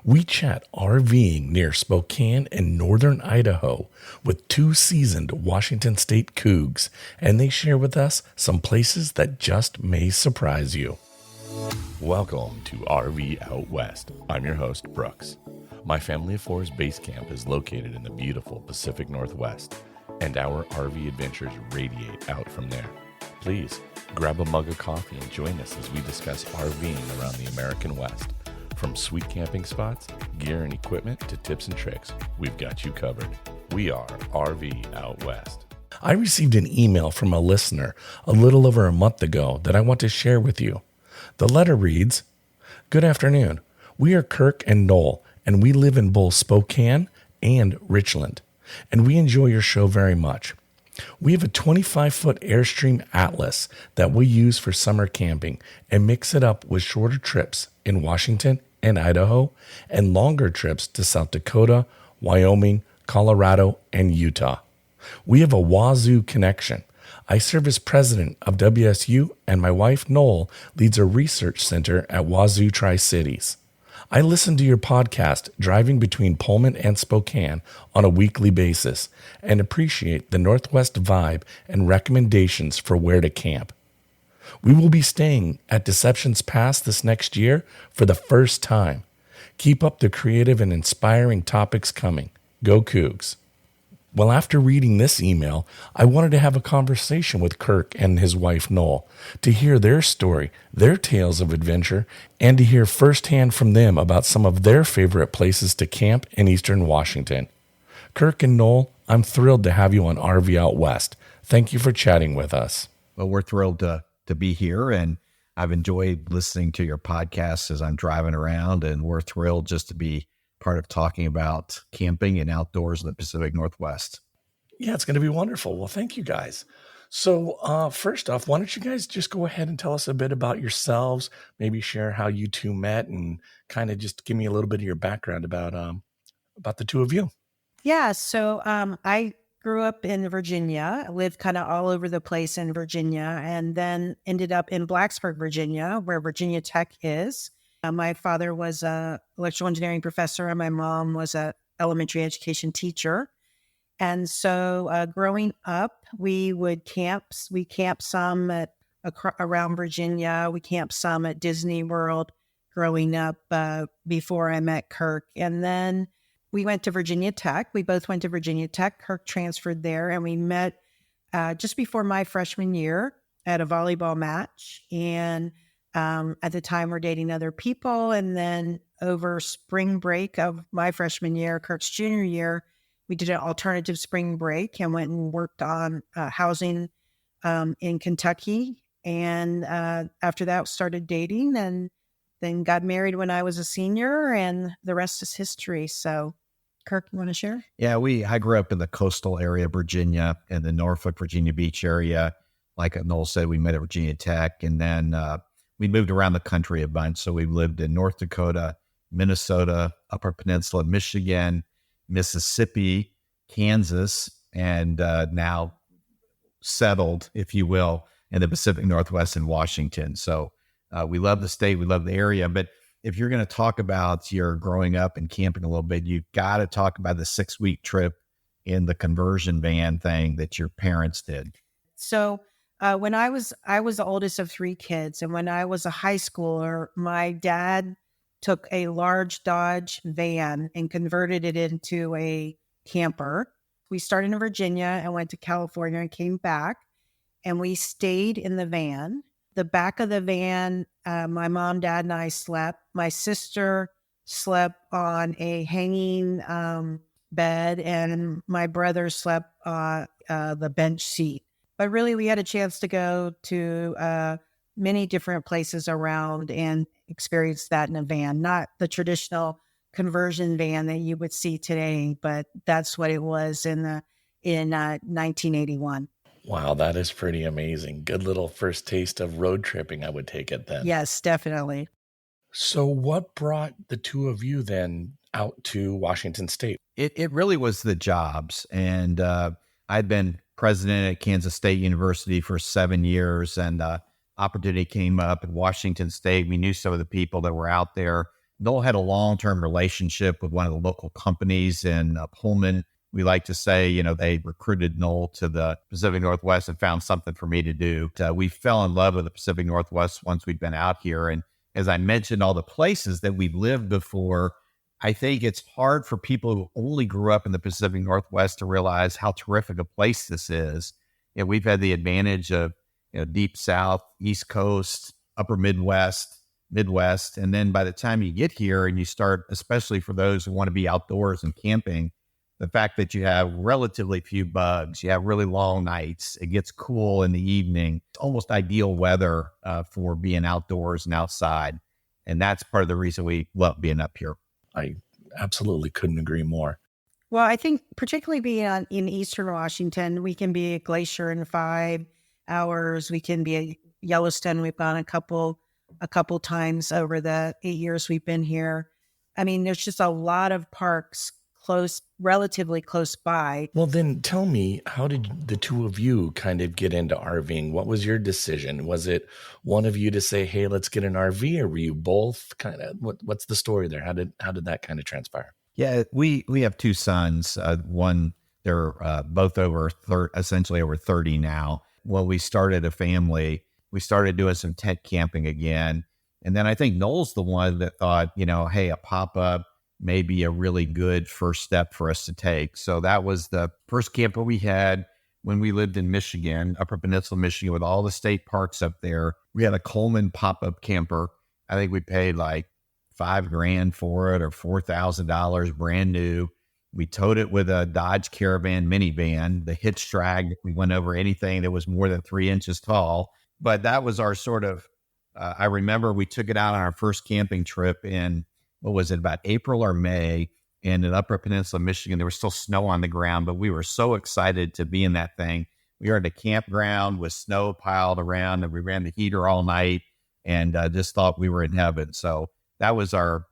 We chat RVing near Spokane and northern Idaho with two seasoned Washington State Cougs, and they share with us some places that just may surprise you. Welcome to RV Out West. I'm your host, Brooks. My Family of Four's base camp is located in the beautiful Pacific Northwest, and our RV adventures radiate out from there. Please grab a mug of coffee and join us as we discuss RVing around the American West. From sweet camping spots, gear and equipment, to tips and tricks, we've got you covered. We are RV Out West. I received an email from a listener a little over a month ago that I want to share with you. The letter reads, "Good afternoon. We are Kirk and Noel, and we live in both Spokane and Richland, and we enjoy your show very much. We have a 25-foot Airstream Atlas that we use for summer camping and mix it up with shorter trips in Washington and Idaho and longer trips to South Dakota, Wyoming, Colorado, and Utah. We have a Wazoo connection. I serve as president of WSU, and my wife, Noel, leads a research center at Wazoo Tri-Cities. I listen to your podcast driving between Pullman and Spokane on a weekly basis and appreciate the Northwest vibe and recommendations for where to camp. We will be staying at Deception's Pass this next year for the first time. Keep up the creative and inspiring topics coming. Go Cougs." Well, after reading this email, I wanted to have a conversation with Kirk and his wife, Noel, to hear their story, their tales of adventure, and to hear firsthand from them about some of their favorite places to camp in Eastern Washington. Kirk and Noel, I'm thrilled to have you on RV Out West. Thank you for chatting with us. Well, we're thrilled to be here, and I've enjoyed listening to your podcast as I'm driving around, and we're thrilled just to be part of talking about camping and outdoors in the Pacific Northwest. Yeah, it's going to be wonderful. Well, thank you guys. So first off, why don't you guys just go ahead and tell us a bit about yourselves, maybe share how you two met, and kind of just give me a little bit of your background about the two of you. Yeah, so I grew up in Virginia. I lived kind of all over the place in Virginia, and then ended up in Blacksburg, Virginia, where Virginia Tech is. My father was an electrical engineering professor, and my mom was an elementary education teacher. And so growing up, we would camp. We camped some around Virginia. We camped some at Disney World growing up before I met Kirk. And then we went to Virginia Tech. We both went to Virginia Tech. Kirk transferred there, and we met just before my freshman year at a volleyball match. And at the time, we're dating other people. And then over spring break of my freshman year, Kirk's junior year, we did an alternative spring break and went and worked on housing in Kentucky. And after that, started dating, and then got married when I was a senior, and the rest is history. So, Kirk, you want to share? Yeah, I grew up in the coastal area of Virginia, in the Norfolk, Virginia Beach area. Like Noel said, we met at Virginia Tech, and then we moved around the country a bunch. So we lived in North Dakota, Minnesota, Upper Peninsula, Michigan, Mississippi, Kansas, and now settled, if you will, in the Pacific Northwest in Washington. So we love the state, we love the area. But if you're going to talk about your growing up and camping a little bit, you've got to talk about the 6-week trip in the conversion van thing that your parents did. So when I was the oldest of 3 kids, and when I was a high schooler, my dad took a large Dodge van and converted it into a camper. We started in Virginia and went to California and came back, and we stayed in the van. The back of the van, my mom, dad, and I slept. My sister slept on a hanging bed, and my brother slept on the bench seat. But really, we had a chance to go to many different places around and experience that in a van, not the traditional conversion van that you would see today, but that's what it was in 1981. Wow, that is pretty amazing. Good little first taste of road tripping, I would take it then. Yes, definitely. So what brought the two of you then out to Washington State? It really was the jobs. And I'd been president at Kansas State University for 7 years, and opportunity came up at Washington State. We knew some of the people that were out there, Noel had a long-term relationship with one of the local companies in Pullman. We like to say, they recruited Noel to the Pacific Northwest and found something for me to do. We fell in love with the Pacific Northwest once we'd been out here. And as I mentioned, all the places that we've lived before, I think it's hard for people who only grew up in the Pacific Northwest to realize how terrific a place this is. We've had the advantage of Deep South, East Coast, Upper Midwest, and then by the time you get here and you start, especially for those who want to be outdoors and camping, the fact that you have relatively few bugs, you have really long nights, it gets cool in the evening, it's almost ideal weather for being outdoors and outside. And that's part of the reason we love being up here. I absolutely couldn't agree more. Well, I think particularly being in Eastern Washington, we can be at Glacier in 5 hours. We can be at Yellowstone. We've gone a couple times over the 8 years we've been here. I mean, there's just a lot of parks relatively close by. Well, then tell me, how did the two of you kind of get into RVing? What was your decision? Was it one of you to say, hey, let's get an RV, or were you both kind of, what's the story there? How did that kind of transpire? Yeah, we have two sons. One, they're both essentially over 30 now. When we started a family, we started doing some tent camping again. And then I think Noel's the one that thought, hey, a pop-up may be a really good first step for us to take. So that was the first camper we had when we lived in Michigan, Upper Peninsula, Michigan, with all the state parks up there. We had a Coleman pop-up camper. I think we paid like $5,000 for it, or $4,000 brand new. We towed it with a Dodge Caravan minivan. The hitch dragged. We went over anything that was more than 3 inches tall. But that was our sort of, I remember we took it out on our first camping trip in, about April or May, and in Upper Peninsula, Michigan. There was still snow on the ground, but we were so excited to be in that thing. We were at a campground with snow piled around, and we ran the heater all night, and just thought we were in heaven. So that was our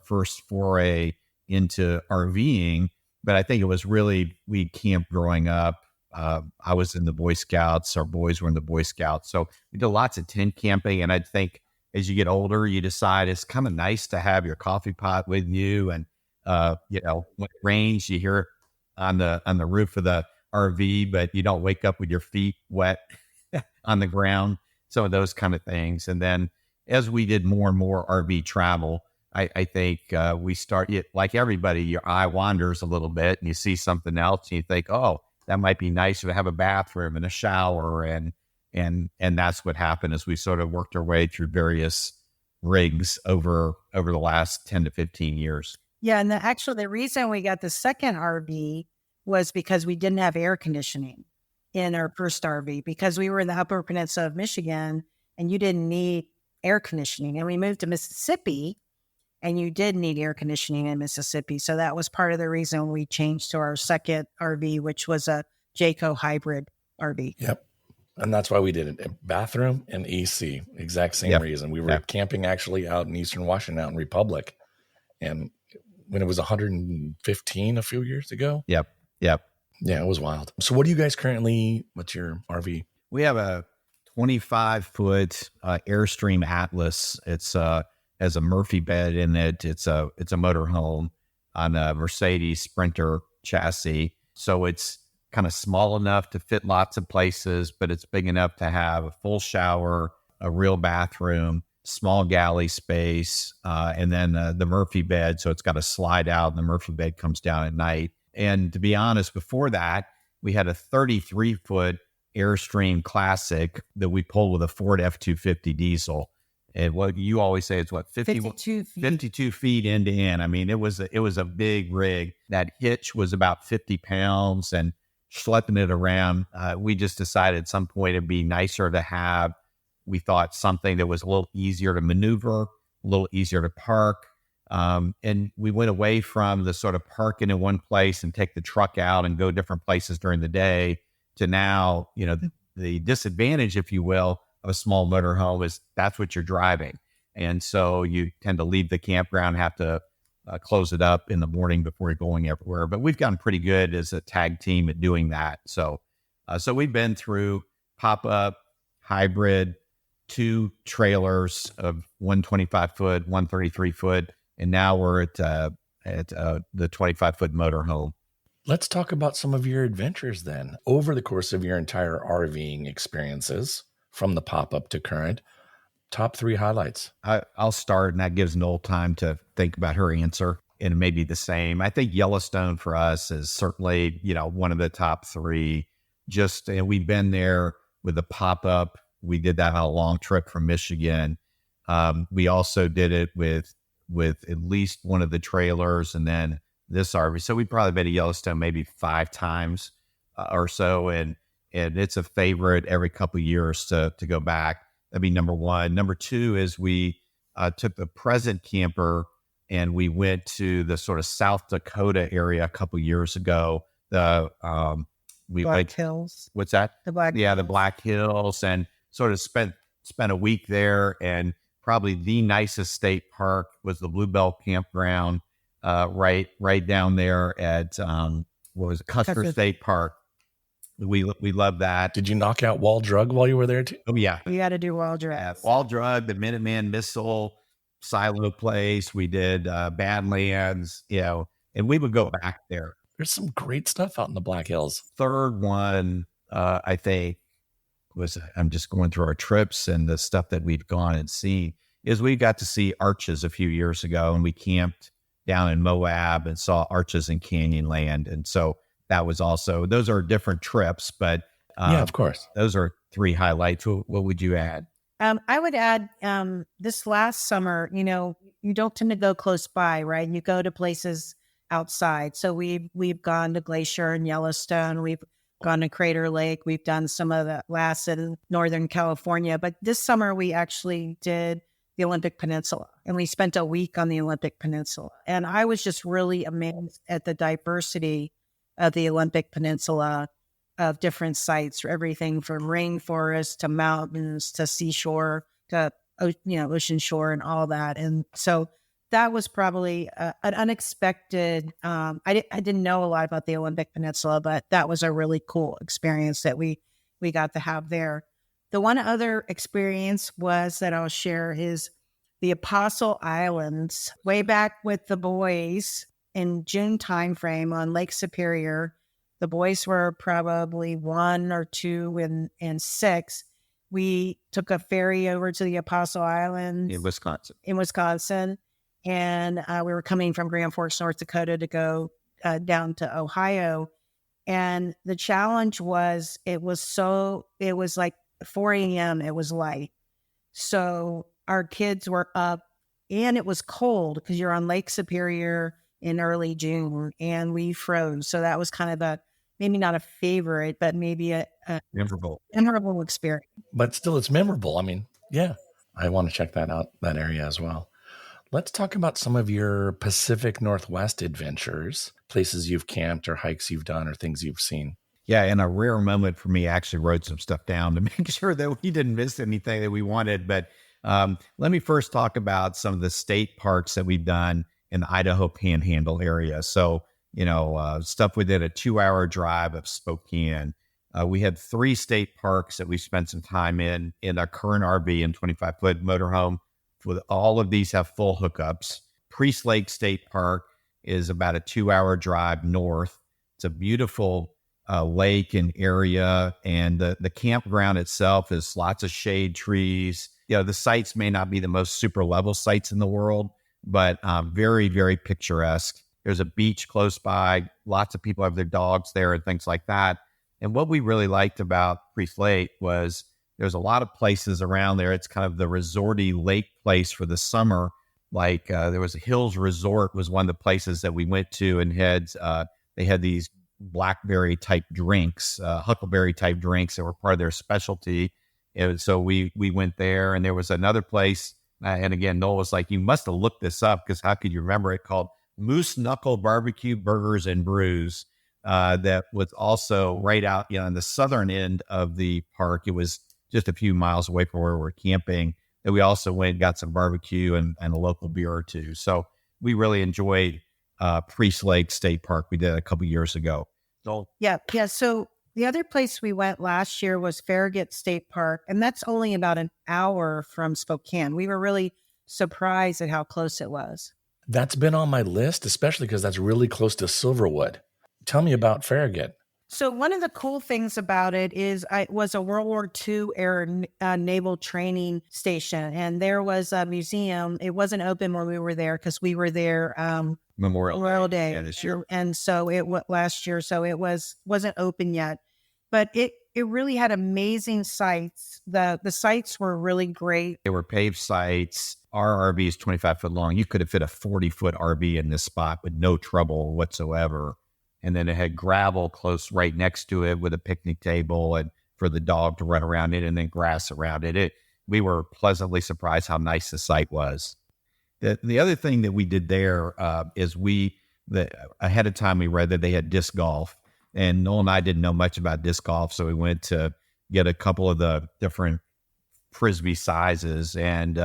first foray into RVing. But I think it was really, we camped growing up. I was in the Boy Scouts. Our boys were in the Boy Scouts. So we did lots of tent camping. And I think as you get older, you decide it's kind of nice to have your coffee pot with you. And, when it rains, you hear it on the roof of the RV, but you don't wake up with your feet wet on the ground. Some of those kind of things. And then as we did more and more RV travel, I think we start, like everybody, your eye wanders a little bit and you see something else and you think, oh, that might be nicer to have a bathroom and a shower. And that's what happened as we sort of worked our way through various rigs over the last 10 to 15 years. Yeah. And the reason we got the second RV was because we didn't have air conditioning in our first RV, because we were in the Upper Peninsula of Michigan and you didn't need air conditioning. And we moved to Mississippi and you did need air conditioning in Mississippi. So that was part of the reason we changed to our second RV, which was a Jayco hybrid RV. Yep. And that's why we did it. Bathroom and AC, exact same reason. We were camping actually out in Eastern Washington, out in Republic. And when it was 115 a few years ago. Yep. Yeah, it was wild. So what's your RV? We have a 25-foot Airstream Atlas. It's has a Murphy bed in it. It's a motorhome on a Mercedes Sprinter chassis. So it's kind of small enough to fit lots of places, but it's big enough to have a full shower, a real bathroom, small galley space, and then the Murphy bed. So it's got a slide out and the Murphy bed comes down at night. And to be honest, before that, we had a 33-foot Airstream Classic that we pulled with a Ford F-250 diesel. And what you always say is 52 feet end to end. I mean, it was a big rig. That hitch was about 50 pounds, and schlepping it around, we just decided at some point it'd be nicer to have, we thought, something that was a little easier to maneuver, a little easier to park. And we went away from the sort of parking in one place and take the truck out and go different places during the day to now, the disadvantage, if you will, of a small motorhome is that's what you're driving. And so you tend to leave the campground, have to close it up in the morning before you're going everywhere. But we've gotten pretty good as a tag team at doing that. So we've been through pop-up, hybrid, 2 trailers of 125-foot, 133-foot, and now we're at the 25-foot motorhome. Let's talk about some of your adventures then. Over the course of your entire RVing experiences, from the pop-up to current, top 3 highlights. I'll start, and that gives Noel time to think about her answer, and maybe the same. I think Yellowstone for us is certainly, one of the top 3. And we've been there with the pop-up. We did that on a long trip from Michigan. We also did it with at least one of the trailers, and then this RV. So we've probably been to Yellowstone maybe 5 times or so, and it's a favorite every couple of years to go back. That'd be number 1. Number 2 is we took the present camper and we went to the sort of South Dakota area a couple of years ago. The Black Hills. What's that? The Black Yeah, Hills. the Black Hills, and sort of spent a week there. And probably the nicest state park was the Bluebell Campground, right down there at Custer State Park. We love that. Did you knock out Wall Drug while you were there too? Oh yeah, We got to do Wall Drag. Wall Drug, the Minuteman Missile Silo Place. We did Badlands, and we would go back there. There's some great stuff out in the Black Hills. Third one, I think, was, I'm just going through our trips and the stuff that we've gone and seen, is we got to see Arches a few years ago, and we camped down in Moab and saw Arches in Canyonland. And so that was also, those are different trips, but Yeah, of course. those are 3 highlights. What would you add? I would add this last summer, you don't tend to go close by, right? You go to places outside. So we've gone to Glacier and Yellowstone. We've gone to Crater Lake. We've done some of the last in Northern California. But this summer we actually did the Olympic Peninsula, and we spent a week on the Olympic Peninsula. And I was just really amazed at the diversity of the Olympic Peninsula, of different sites, everything from rainforest to mountains to seashore to ocean shore and all that. And so that was probably an unexpected. I didn't know a lot about the Olympic Peninsula, but that was a really cool experience that we got to have there. The one other experience that I'll share is the Apostle Islands. Way back with the boys in June timeframe on Lake Superior. The boys were probably 1 or 2 and 6. We took a ferry over to the Apostle Islands In Wisconsin. And we were coming from Grand Forks, North Dakota to go down to Ohio. And the challenge was, it was like 4 a.m. It was light. So our kids were up, and it was cold because you're on Lake Superior in early June, and we froze. So that was kind of maybe not a favorite, but maybe a memorable experience. But still, it's memorable. I mean, yeah, I want to check that out, that area as well. Let's talk about some of your Pacific Northwest adventures, places you've camped or hikes you've done or things you've seen. Yeah, in a rare moment for me, I actually wrote some stuff down to make sure that we didn't miss anything that we wanted. But let me first talk about some of the state parks that we've done in the Idaho Panhandle area. So, stuff within a 2-hour drive of Spokane. We had 3 state parks that we spent some time in our current RV and 25-foot motorhome. All of these have full hookups. Priest Lake State Park is about a 2-hour drive north. It's a beautiful lake and area, and the campground itself is lots of shade trees. The sites may not be the most super level sites in the world, but very, very picturesque. There's a beach close by. Lots of people have their dogs there and things like that. And what we really liked about Priest Lake was there's a lot of places around there. It's kind of the resorty lake place for the summer. Like there was a Hills Resort was one of the places that we went to, and they had these blackberry type drinks, huckleberry type drinks that were part of their specialty. And so we went there, and there was another place. And again, Noel was like, you must have looked this up, because how could you remember it, called Moose Knuckle Barbecue Burgers and Brews. That was also right out on the southern end of the park. It was just a few miles away from where we're camping. And we also went and got some barbecue and a local beer or two. So we really enjoyed Priest Lake State Park. We did a couple years ago. So Yeah. So the other place we went last year was Farragut State Park, and that's only about an hour from Spokane. We were really surprised at how close it was. That's been on my list, especially because that's really close to Silverwood. Tell me about Farragut. So one of the cool things about it is it was a World War II era naval training station, and there was a museum. It wasn't open when we were there because we were there Memorial Day. Yeah, this year. And so it last year, so it wasn't open yet, but it really had amazing sites. The sites were really great. They were paved sites. Our RV is 25 foot long. You could have fit a 40-foot RV in this spot with no trouble whatsoever. And then it had gravel close right next to it with a picnic table and for the dog to run around it, and then grass around it. We were pleasantly surprised how nice the site was. The other thing that we did there is ahead of time we read that they had disc golf, and Noel and I didn't know much about disc golf, so we went to get a couple of the different Frisbee sizes, and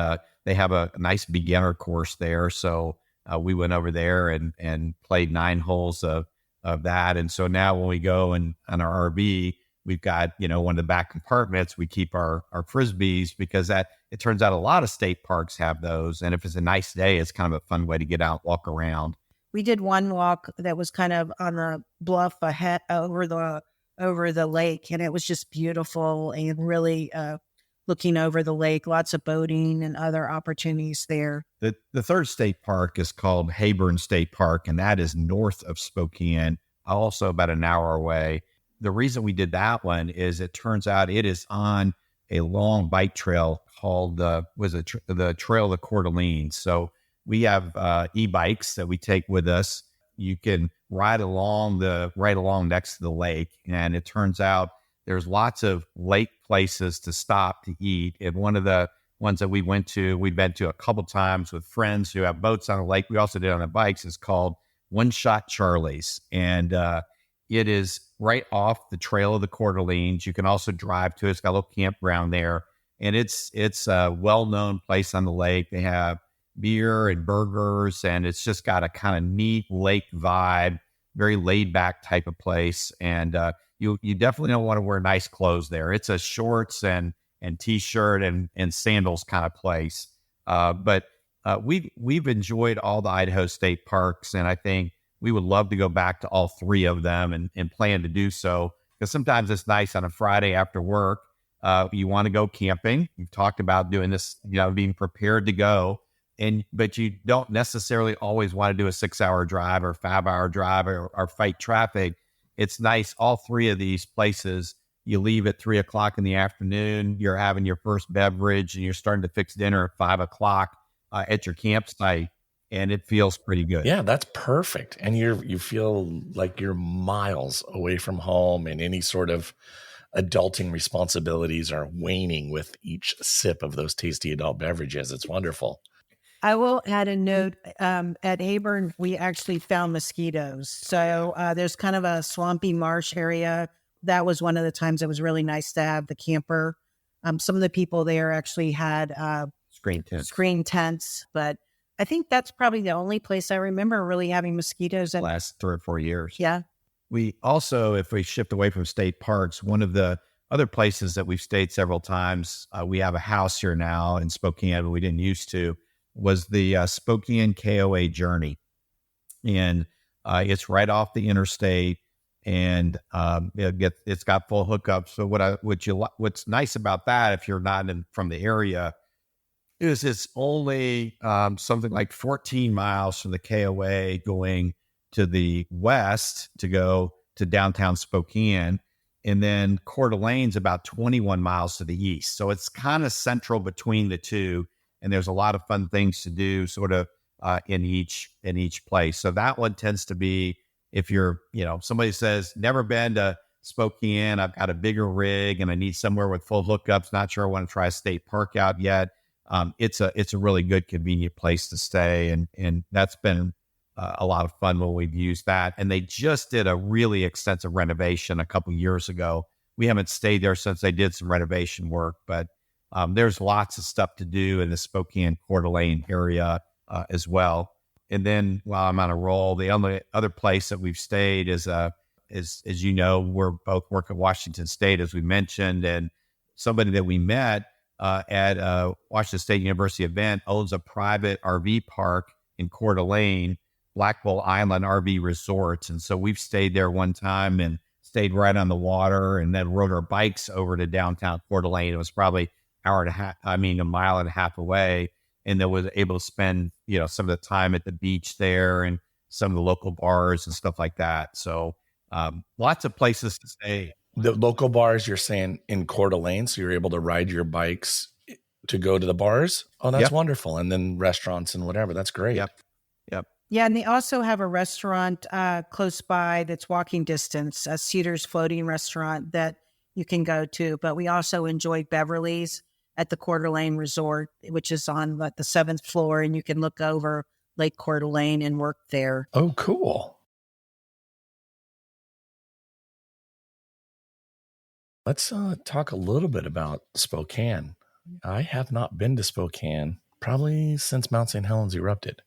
they have a nice beginner course there. So we went over there and played 9 holes of that. And so now when we go on our RV, we've got, one of the back compartments, we keep our Frisbees, because it turns out a lot of state parks have those. And if it's a nice day, it's kind of a fun way to get out, walk around. We did one walk that was kind of on the bluff ahead over the lake, and it was just beautiful and really looking over the lake, lots of boating and other opportunities there. The third state park is called Hayburn State Park, and that is north of Spokane, also about an hour away. The reason we did that one is it turns out it is on a long bike trail called the Trail of the Coeur d'Alene. So we have e-bikes that we take with us. You can ride along next to the lake, and it turns out there's lots of lake places to stop to eat. And one of the ones that we've been to a couple times with friends who have boats on the lake. We also did on the bikes. Is called One Shot Charlie's. And it is right off the Trail of the Coeur d'Alenes. You can also drive to it. It's got a little campground there. And it's a well-known place on the lake. They have beer and burgers, and it's just got a kind of neat lake vibe, very laid-back type of place. And you definitely don't want to wear nice clothes there. It's a shorts and t-shirt and sandals kind of place. But we've enjoyed all the Idaho state parks, and I think we would love to go back to all 3 of them and plan to do so, because sometimes it's nice on a Friday after work. You want to go camping. You've talked about doing this, being prepared to go, but you don't necessarily always want to do a 6-hour drive or 5-hour drive or fight traffic. It's nice. All 3 of these places, you leave at 3:00 in the afternoon. You're having your first beverage and you're starting to fix dinner at 5:00 at your campsite, and it feels pretty good. Yeah, that's perfect. And you feel like you're miles away from home, and any sort of adulting responsibilities are waning with each sip of those tasty adult beverages. It's wonderful. I will add a note. At Hayburn, we actually found mosquitoes. So there's kind of a swampy marsh area. That was one of the times it was really nice to have the camper. Some of the people there actually had screen tents, but I think that's probably the only place I remember really having mosquitoes. Last 3 or 4 years. Yeah. We also, if we shift away from state parks, one of the other places that we've stayed several times, we have a house here now in Spokane, but we didn't used to, was the Spokane KOA Journey. And it's right off the interstate, and it's got full hookups. So what's nice about that, if you're not from the area, is it's only something like 14 miles from the KOA going to the west to go to downtown Spokane. And then Coeur d'Alene's about 21 miles to the east. So it's kind of central between the two. And there's a lot of fun things to do sort of in each place. So that one tends to be, if you're, somebody says, never been to Spokane, I've got a bigger rig and I need somewhere with full hookups, not sure I want to try a state park out yet. It's a really good, convenient place to stay. And that's been a lot of fun when we've used that. And they just did a really extensive renovation a couple years ago. We haven't stayed there since they did some renovation work, but there's lots of stuff to do in the Spokane Coeur d'Alene area as well. And then while I'm on a roll, the only other place that we've stayed is as you know, we're both work at Washington State, as we mentioned, and somebody that we met at a Washington State University event owns a private RV park in Coeur d'Alene, Blackwell Island RV Resorts. And so we've stayed there one time and stayed right on the water, and then rode our bikes over to downtown Coeur d'Alene. It was probably a mile and a half away. And then was able to spend, some of the time at the beach there and some of the local bars and stuff like that. So lots of places to stay. The local bars, you're saying in Coeur d'Alene, so you're able to ride your bikes to go to the bars? Oh, that's wonderful. And then restaurants and whatever. That's great. Yep. Yeah, and they also have a restaurant close by that's walking distance, a Cedars Floating Restaurant that you can go to. But we also enjoyed Beverly's at the Coeur d'Alene Resort, which is on the 7th floor, and you can look over Lake Coeur d'Alene and work there. Oh, cool. Let's talk a little bit about Spokane. I have not been to Spokane probably since Mount St. Helens erupted.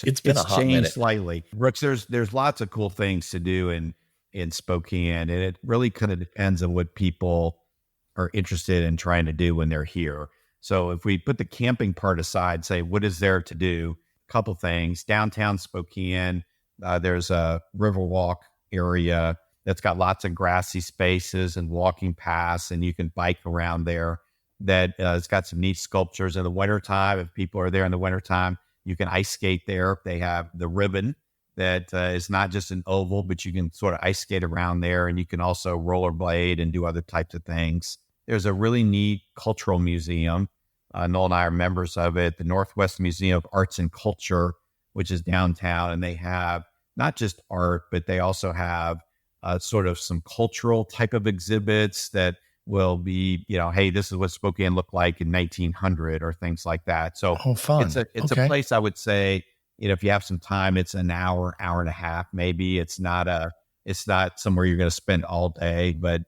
It's been a hot changed minute. Slightly. Brooks, there's lots of cool things to do in Spokane, and it really kind of depends on what people are interested in trying to do when they're here. So if we put the camping part aside, say, what is there to do? A couple things. Downtown Spokane, there's a Riverwalk area that's got lots of grassy spaces and walking paths, and you can bike around there. That it's got some neat sculptures in the wintertime. If people are there in the wintertime, you can ice skate there. They have the ribbon that is not just an oval, but you can sort of ice skate around there, and you can also rollerblade and do other types of things. There's a really neat cultural museum. Noel and I are members of it, the Northwest Museum of Arts and Culture, which is downtown. And they have not just art, but they also have sort of some cultural type of exhibits that will be, hey, this is what Spokane looked like in 1900 or things like that. So fun. It's a place I would say, if you have some time, it's an hour and a half, maybe. It's not somewhere you're going to spend all day, but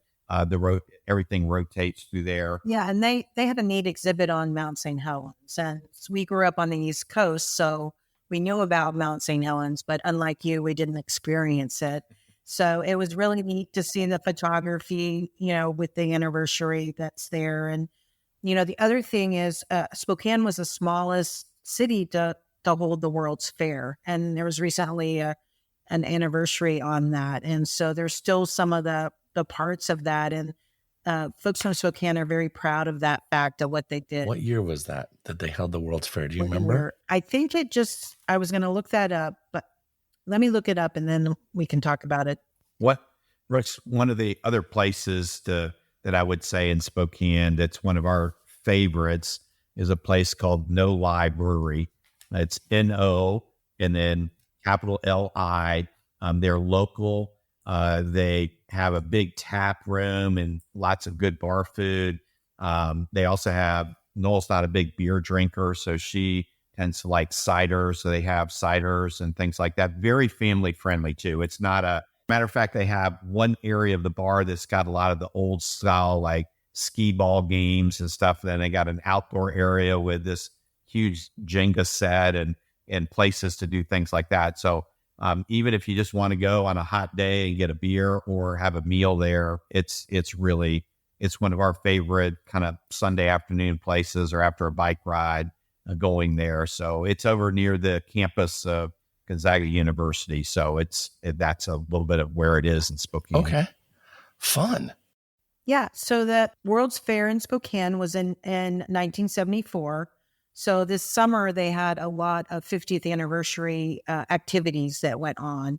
everything rotates through there. Yeah, and they had a neat exhibit on Mount St. Helens. And we grew up on the East Coast, so we knew about Mount St. Helens, but unlike you, we didn't experience it. So it was really neat to see the photography, with the anniversary that's there. And, the other thing is Spokane was the smallest city to hold the World's Fair. And there was recently an anniversary on that. And so there's still some of the parts of that. And folks from Spokane are very proud of that fact of what they did. What year was that they held the World's Fair? Do you remember? I think I was going to look that up, but let me look it up and then we can talk about it. One of the other places that I would say in Spokane that's one of our favorites is a place called No Lie Brewery. It's N-O and then capital L-I. They're local. They have a big tap room and lots of good bar food. They also have, Noel's not a big beer drinker, so she tends to like cider. So they have ciders and things like that. Very family friendly too. It's not matter of fact, they have one area of the bar that's got a lot of the old style, like skee ball games and stuff. Then they got an outdoor area with this huge Jenga set and places to do things like that. So even if you just want to go on a hot day and get a beer or have a meal there, it's one of our favorite kind of Sunday afternoon places or after a bike ride going there. So it's over near the campus of Gonzaga University. So that's a little bit of where it is in Spokane. Okay. Fun. Yeah. So the World's Fair in Spokane was in 1974. So this summer they had a lot of 50th anniversary activities that went on.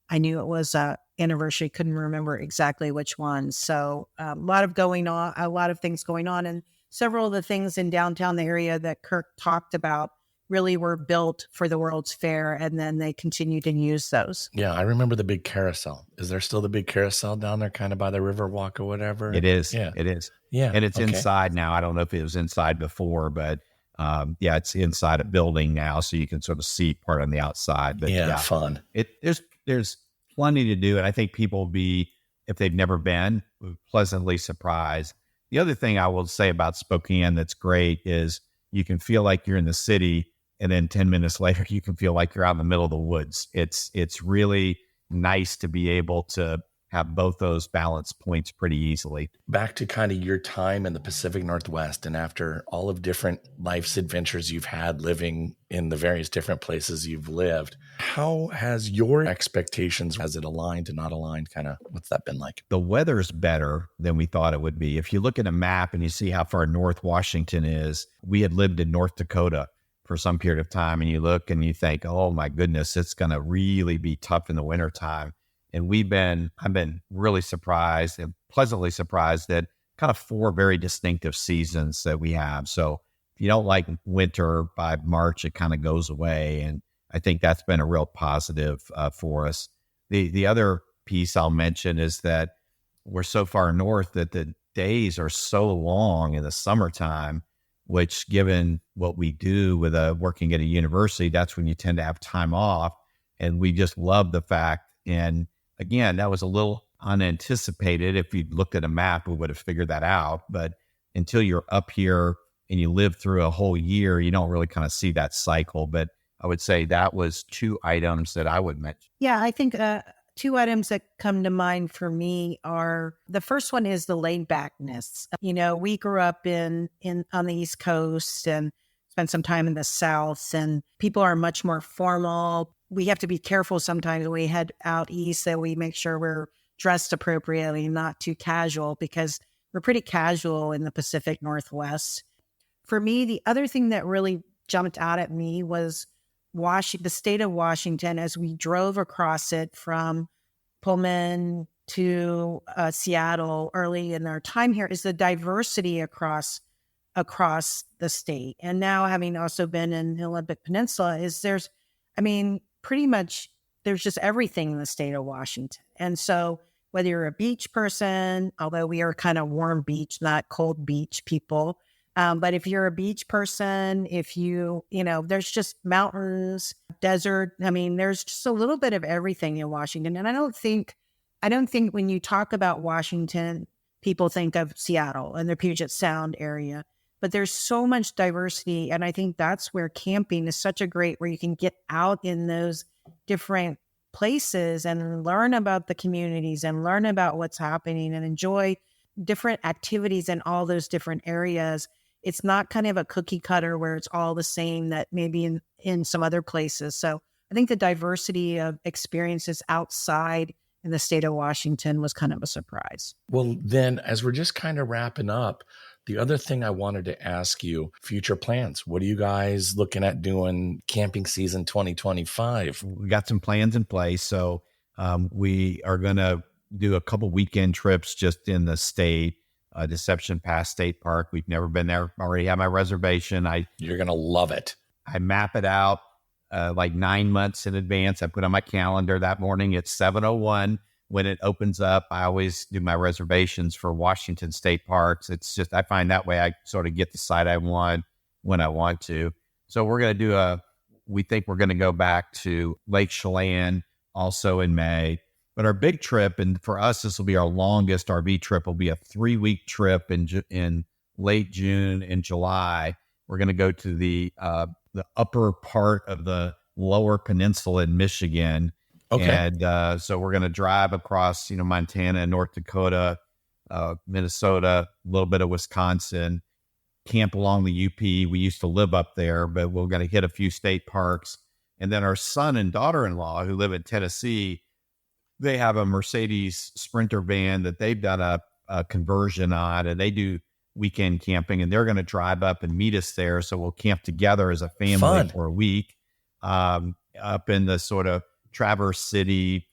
I knew it was an anniversary, couldn't remember exactly which one. So a lot of things going on. And several of the things in downtown the area that Kirk talked about really were built for the World's Fair, and then they continued to use those. Yeah, I remember the big carousel. Is there still the big carousel down there kind of by the Riverwalk or whatever? It is. Yeah. It is. Yeah. And it's okay. inside now. I don't know if it was inside before, but it's inside a building now, so you can sort of see part on the outside. But yeah. Fun. There's plenty to do, and I think people will be, if they've never been, pleasantly surprised. The other thing I will say about Spokane that's great is you can feel like you're in the city, and then 10 minutes later, you can feel like you're out in the middle of the woods. It's really nice to be able to have both those balance points pretty easily. Back to kind of your time in the Pacific Northwest, and after all of different life's adventures you've had living in the various different places you've lived, how has your expectations, has it aligned and not aligned? Kind of what's that been like? The weather's better than we thought it would be. If you look at a map and you see how far north Washington is, we had lived in North Dakota for some period of time, and you look and you think, oh my goodness, it's going to really be tough in the wintertime. And I've been really surprised and pleasantly surprised at kind of 4 very distinctive seasons that we have. So if you don't like winter, by March, it kind of goes away. And I think that's been a real positive for us. The other piece I'll mention is that we're so far north that the days are so long in the summertime, which, given what we do with working at a university, that's when you tend to have time off. And we just love the fact. And again, that was a little unanticipated. If you'd looked at a map, we would have figured that out. But until you're up here and you live through a whole year, you don't really kind of see that cycle. But I would say that was 2 items that I would mention. Yeah, I think 2 items that come to mind for me are, the first one is the laid backness. We grew up on the East Coast and spent some time in the South, and people are much more formal. We have to be careful sometimes when we head out east that we make sure we're dressed appropriately, not too casual, because we're pretty casual in the Pacific Northwest. For me, the other thing that really jumped out at me was the state of Washington, as we drove across it from Pullman to Seattle early in our time here, is the diversity across the state. And now, having also been in the Olympic Peninsula, pretty much there's just everything in the state of Washington. And so whether you're a beach person, although we are kind of warm beach, not cold beach people, but if you're a beach person, if there's just mountains, desert, there's just a little bit of everything in Washington. And I don't think when you talk about Washington, people think of Seattle and the Puget Sound area. But there's so much diversity. And I think that's where camping is such a great, where you can get out in those different places and learn about the communities and learn about what's happening and enjoy different activities in all those different areas. It's not kind of a cookie cutter where it's all the same that maybe in some other places. So I think the diversity of experiences outside in the state of Washington was kind of a surprise. Well, then, as we're just kind of wrapping up, the other thing I wanted to ask you, future plans. What are you guys looking at doing camping season 2025? We got some plans in place. So we are going to do a couple weekend trips just in the state, Deception Pass State Park. We've never been there. Already have my reservation. You're going to love it. I map it out like 9 months in advance. I put on my calendar that morning at 7:01. When it opens up, I always do my reservations for Washington State Parks. It's just, I find that way I sort of get the site I want when I want to. So we're going to we think we're going to go back to Lake Chelan also in May. But our big trip, and for us, this will be our longest RV trip, will be a 3-week trip in late June and July. We're going to go to the upper part of the lower peninsula in Michigan. Okay. And so we're going to drive across, Montana and North Dakota, Minnesota, a little bit of Wisconsin, camp along the UP. We used to live up there, but we're going to hit a few state parks. And then our son and daughter-in-law, who live in Tennessee, they have a Mercedes Sprinter van that they've done a conversion on, and they do weekend camping, and they're going to drive up and meet us there. So we'll camp together as a family Fun. for a week up in the sort of Traverse City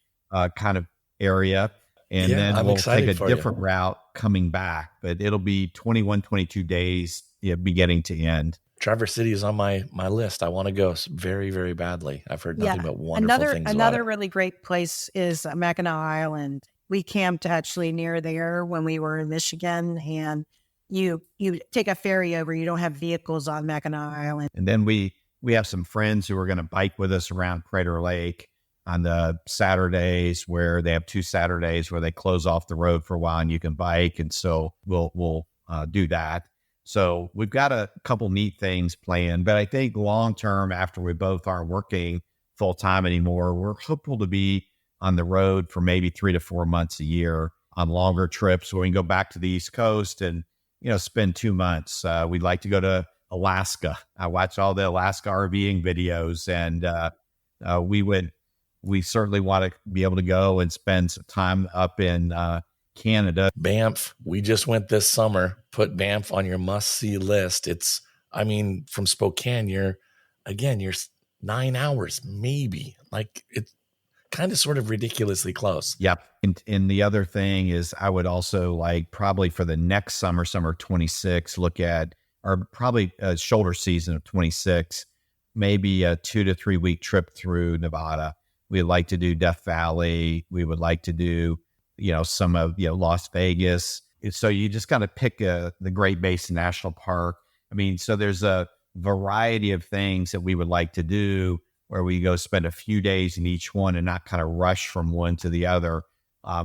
kind of area. And then we'll take a different route coming back, but it'll be 21, 22 days beginning to end. Traverse City is on my list. I want to go very, very badly. I've heard nothing but wonderful things about it. Another really great place is Mackinac Island. We camped actually near there when we were in Michigan, and you take a ferry over. You don't have vehicles on Mackinac Island. And then we have some friends who are going to bike with us around Crater Lake on the Saturdays, where they have 2 Saturdays where they close off the road for a while and you can bike. And so we'll do that. So we've got a couple neat things planned, but I think long term, after we both aren't working full time anymore, we're hopeful to be on the road for maybe 3 to 4 months a year on longer trips where we can go back to the East Coast and, spend 2 months. We'd like to go to Alaska. I watch all the Alaska RVing videos, and we certainly want to be able to go and spend some time up in Canada. Banff, we just went this summer. Put Banff on your must-see list. From Spokane, you're 9 hours, maybe. Like, it's kind of sort of ridiculously close. Yep. And the other thing is I would also like probably for the next summer 26, look at, or probably a shoulder season of 26, maybe a 2 to 3 week trip through Nevada. We'd like to do Death Valley. We would like to do, some of, Las Vegas. So you just got to pick the Great Basin National Park. So there's a variety of things that we would like to do where we go spend a few days in each one and not kind of rush from one to the other.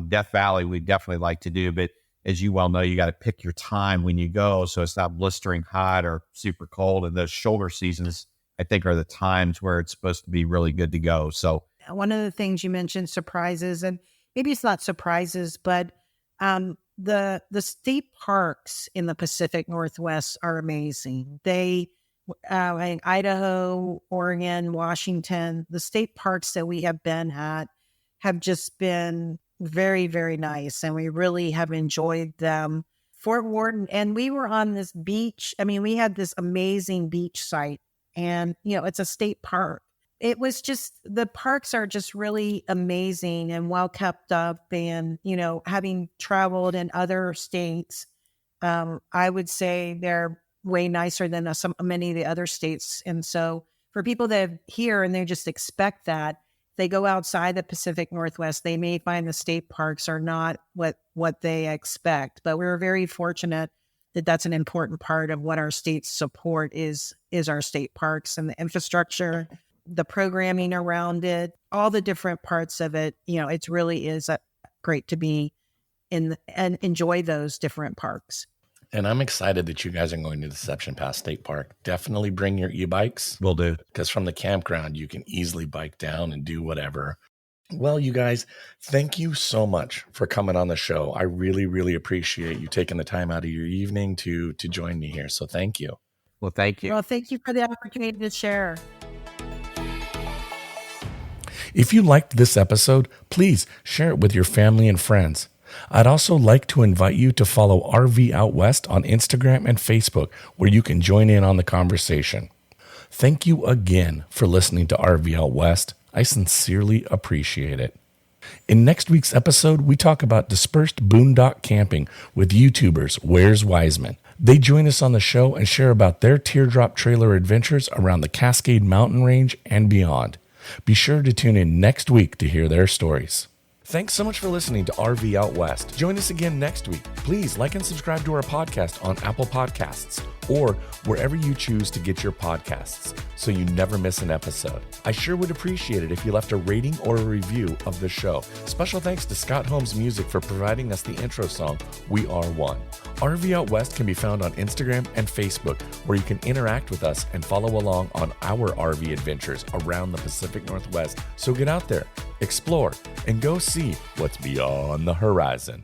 Death Valley, we definitely like to do, but as you well know, you got to pick your time when you go so it's not blistering hot or super cold. And those shoulder seasons, I think, are the times where it's supposed to be really good to go. So one of the things you mentioned, surprises, and maybe it's not surprises, but the state parks in the Pacific Northwest are amazing. They in Idaho, Oregon, Washington, the state parks that we have been at have just been very, very nice. And we really have enjoyed them. Fort Worden, and we were on this beach. We had this amazing beach site, and, it's a state park. It was just, the parks are just really amazing and well kept up. And, having traveled in other states, I would say they're way nicer than many of the other states. And so for people that are here and they just expect that, they go outside the Pacific Northwest, they may find the state parks are not what they expect. But we're very fortunate that that's an important part of what our states support is our state parks and the infrastructure, the programming around it, all the different parts of it. It really is great to be in and enjoy those different parks. And I'm excited that you guys are going to Deception Pass State Park. Definitely bring your e-bikes. Will do. Because from the campground, you can easily bike down and do whatever. Well, you guys, thank you so much for coming on the show. I really, really appreciate you taking the time out of your evening to join me here. So thank you. Well, thank you. Well, thank you for the opportunity to share. If you liked this episode, please share it with your family and friends. I'd also like to invite you to follow RV Out West on Instagram and Facebook, where you can join in on the conversation. Thank you again for listening to RV Out West. I sincerely appreciate it. In next week's episode, we talk about dispersed boondock camping with YouTubers Where's Wiseman. They join us on the show and share about their teardrop trailer adventures around the Cascade Mountain Range and beyond. Be sure to tune in next week to hear their stories. Thanks so much for listening to RV Out West. Join us again next week. Please like and subscribe to our podcast on Apple Podcasts or wherever you choose to get your podcasts so you never miss an episode. I sure would appreciate it if you left a rating or a review of the show. Special thanks to Scott Holmes Music for providing us the intro song, We Are One. RV Out West can be found on Instagram and Facebook, where you can interact with us and follow along on our RV adventures around the Pacific Northwest. So get out there, explore, and go see what's beyond the horizon.